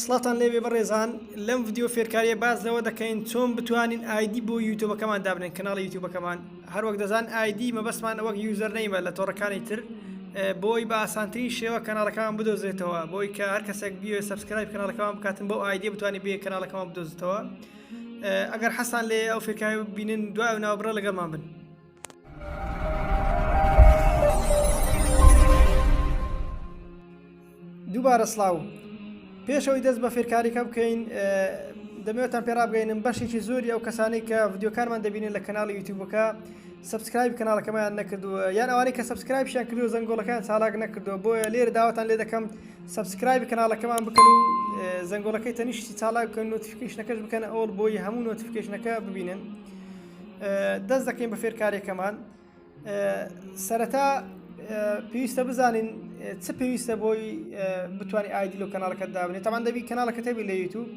سڵاتان لێبێ بەڕێزان لەم ڤیدیۆ فێرکاریە باز لەوە دەکەین چۆن بتوانین ئایدی بۆ یوتیوبەکەمان دابنێن کەناڵی یوتیوبەکەمان هەروەک دەزان ئایدی مەبەستمان وەک یوزەر نەیمە لە تۆڕەکانی تر بۆی بە ئاسانترین شێوە کەناڵەکەمان بدۆزێتەوە بۆی کە هەر کەسێک بیوێ سەبسکرایب کەناڵەکەمان بکاتن بۆ ئایدی بتوانێت بێ کەناڵەکەمان بدۆزێتەوە ئەگەر حەسان لێ ئەو فێرکاری ببینن دوای ناوبڕە لەگەڵمان بن. دووبارە سڵاو پێشەوەی دەست بە فێرکاریەکە بکەین دەمەوێتان پێرا بگەینم بەشێکی زۆری ئەو کەسانەی کە ڤیدیۆکارمان دەبینن لە کەناڵی یوتیوبەکە سبسکرایب کەناڵەکەمان نەکردووە یان ئەوانەی کە سبسکرایبشیان کردو زەنگۆڵەکەیان چالاک نەکردووە بۆیە لێرە داواتان لێ دەکەم سبسکرایب کەناڵەکەمان بکەن و زەنگۆڵەکەی تەنیشتی چالاک بکەن نۆتیفیکیشنەکەش بکەن ئەوڵ بۆی هەموو نۆتیفیکیشنەکە ببینن. دەست دەکەین بە فێرکاریەکەمان. سەرەتا پێویستە بزانین چ پێویستە بۆی بتوانانی ئایدی لەو کەناڵەکەت دابنێت تاوان دەبی کەناڵەکەت هەبی لە یوتیوب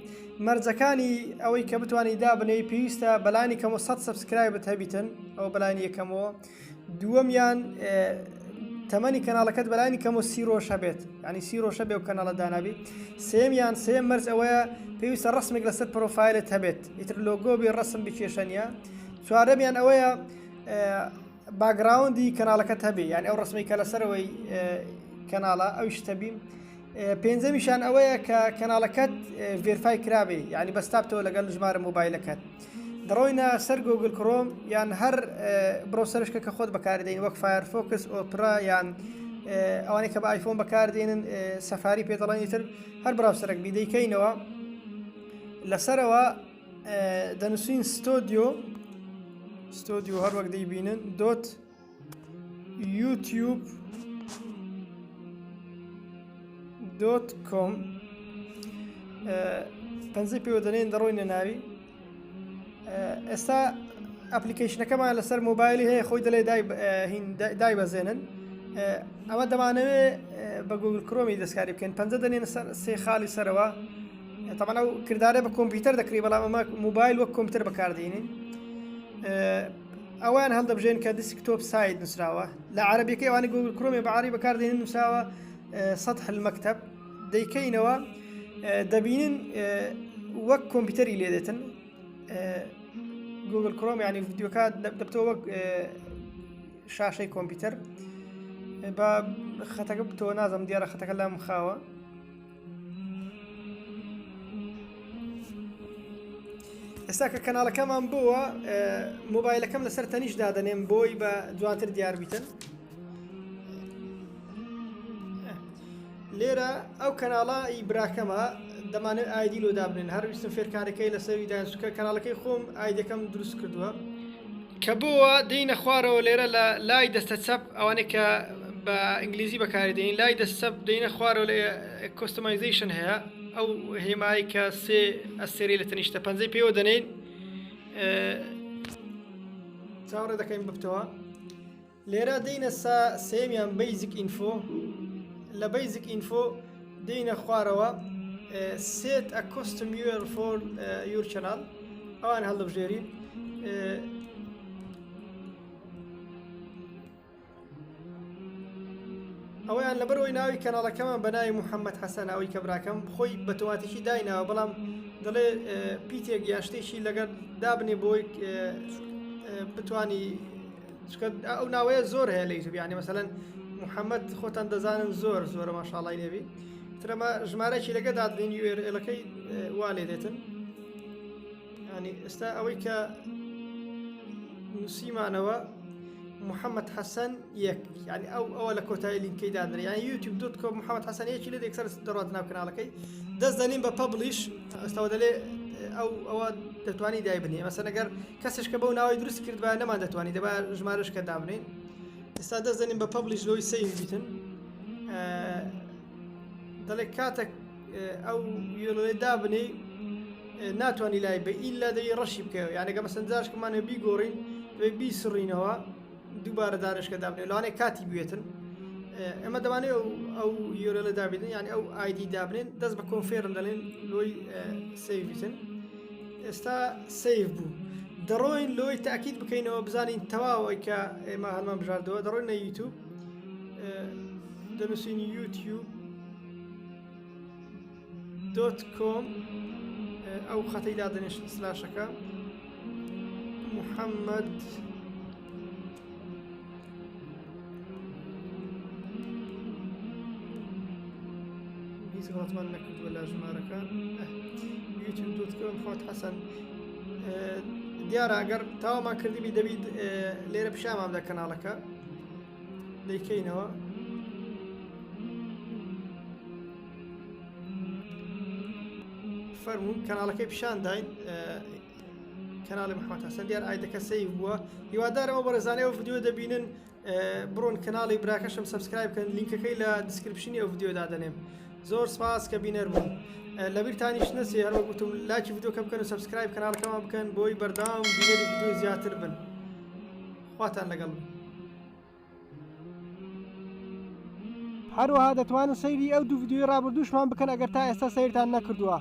مەرجەکانی ئەوەی کە بتوانانی دابنەی پێویستە بەلانی کەمەوە 100 سبسکرایبت هەبیتن ئەو بەلانی یەکەمەوە دووەمیان تەمەنی کەناڵەکەت بەلانی کەمەوە 30 ڕۆژە بێت ینی 30 ڕۆژە بێ و کەناڵە دانابی سێم مەرج ئەوەیە پێویستە ڕسمێک لەسەر پرۆفایلت هەبێت ئیتر لۆگۆ بێ ڕسم بکێشەنە چوارەمیان ئەوەیە باگراوندی کەناڵەکەت هەبێ یان ئەو ڕسمی کە لەسەرەوەی کەناڵە ئەویش تەبی پێنجەمیشان ئەوەیە کە کەناڵەکەت ڤێرفای کرابێ ینی بەستابتەوە لەگەڵ ژمارە مۆبایلەکەت دەڕۆینە سەر گوگل کرۆم یان هەر برۆسەرشکە کە خۆت بەکاردێن وەک فایرفۆکس ئۆپرا یان ئەوانەی کە بە ئایفۆن بەکاردێنن سەفاری پێدەڵێنی تر هەر براوسەرێک بیدەیکەینەوە لەسەرەوە دەنووسین ستۆدیۆ هەر وەک دەیبینن .youtube.com پەنجەی پێوە دەنێن دەڕۆینە ناوی ئێستا ئەپلیکیشنەکەمان لەسەر مۆبایلی هەیە خۆی دەڵێ دای بەزێنن ئەمە دەمانەوێت بە گوگل کرۆمی دەستکاری بکەین پەنجە دەنێن سێ خاڵی سەرەوە تەمەنە ئەو کردارە بە کۆمپیوتەر دەکری بەڵام ئەمە موبایل وەک کۆمپیوتەر بەکاردێنین ئەوان هەڵدەبژێن کە دسکتۆپ سایت نووسراوە لە عەرەبیەکەی ئەوانەی گوگل کرۆمی بە عەرەبی بەکاردێنن نووساوە سەطح المەکتەب دەیکەینەوە دەبینن وەک کۆمپیوتەری لێ دێتن گوگل کرۆم ینی ڤیدیۆکە دەبتەوە وەک شاشەی کۆمپیوتەر بە خەتەکە بتەوە نازەم دیارە خەتەکە لام خاوە ئێستا کە کەناڵەکەمان بووە مۆبایلەکەم لەسەر تەنیش دادەنێم بۆی بە جوانتر دیار بیتن لێرە ئەو کەناڵە براکەمە دەمانێت ئایدی لۆ دابنێن هەرویستم فێرکارەکەی لەسەری داینسکە کەناڵەکەی خۆم ئایدەکەم دروست کردووە کە بووە دینە خوارەوە لێرە لە لای دەستە چەپ ئەوانەی کە بە ئینگلیزی بەکاردێنین لای دەستەپ دینە خوارەوە لە کۆستۆمایزیشن هەیە ئەو هێمایی کە سێ ئەستێری لە تەنیشتە پەنجەی پێوە دەنێن چاوەڕێ دەکەین ببتەوە لێرە دەینە سێمیان بیزیک ئینفۆ لە بیزیک ئینفۆ دەینە خوارەوە set a custom URL for your channel ئەوان هەڵدەبژێرین ئەویان لەبەرەوەی ناوی کەناڵەکەمان بە ناوی محەممەد حەسەن ئەوەی کە براکەم خۆی بەتەواتیشی دایناوە بەڵام دەڵێ پیتێک یاشتێکی لەگەر دابنێ بۆی بتانی ئەو ناوەیە زۆر هەیە لە یوتیوب یعنی مەسەلەن محەممەد خۆتان دەزانن زۆرە ماشاڵای لێبی ترەمە ژمارەی لەگە دادنین URLەکەی وا لێ دێتن ینی ئێستا ئەوەی کە نووسیمانەوە محەممەد حەسەن یەک ینی ئەوە لە کۆتایی لینکەی دادنێ یان youtube.com محەممەد حەسەن یەکی لێ دێکسەر دەڕات ناو کەناڵەکەی دەست دەنین بە پەبلیش ئێستاوە دەلێ ئەوە دەتوانی دایبنێ مەسەن ئەگەر کەسش کە بەو ناوی دروست کرد بە نەمان دەتوانی دەبا ژمارەش کە دابنین ئێستا دەست دەنین بە پەبلیش لۆی سەیڤ بیتن دەڵێ کاتێک ئەو یۆڵێ دابنێ ناتوانانی لای بە ئیلا دەوی ڕەشی بکەوە یانەگە مەسەن جاشکەمانە بیگۆڕین بیسڕینەوە دووبارە دانشکە دابنێ لەوانەیە کاتی بێتن ئەمە دەمانێت ئەو یۆرە دابێتن ینی ئەو ئایدی دابنێن دەست بە کۆنفێرم دەڵێن لۆی سەیڤیتن ئێستا سەیڤ بوو دەڕۆین لۆی تاکید بکەینەوە بزانین تەواوەی کە ئێمە هەڵمان بژاردەوە دەڕۆینە یوتیوب دەنووسین یوتیوب .com ئەو خەتەی دادنێش سلاشەکە محەممەد هیچ غڵەتمان نەکردووە لە ژمارەکە youtube.com محەممەد حەسەن دیارە ئەگەر تاوامان کردبی دەبیت لێرە پیشامان بدە کەناڵەکە دەیکەینەوە فەرموون کەناڵەکەی پیشان داین کەناڵی محەممەد حەسەن دیار ئایدەکە سەیڤ بووە هیوادارەوە بەڕێزانەوە ڤیدیۆ دەبینن بڕۆن کەناڵی براکەشم سەبسکرایب بکەن لینکەکەی لە دیسکریپشنی ئەو ڤیدیۆدا دەنێم زۆر سپاس کە بینەر بوون لەبیرتانیش نەچێ هەروە گوتم لاکی ڤیدیۆکە بکەن و سەبسکرایب کەناڵەکەمان بکەن بۆی بەردەوام بینەری ڤیدیۆ زیاتر بن خواتان لەگەڵ هەروەها دەتوانن سەیری ئەو دوو ڤیدیۆی ڕابردووشمان بکەن ئەگەر تا ئێستا سەیرتان نەکردووە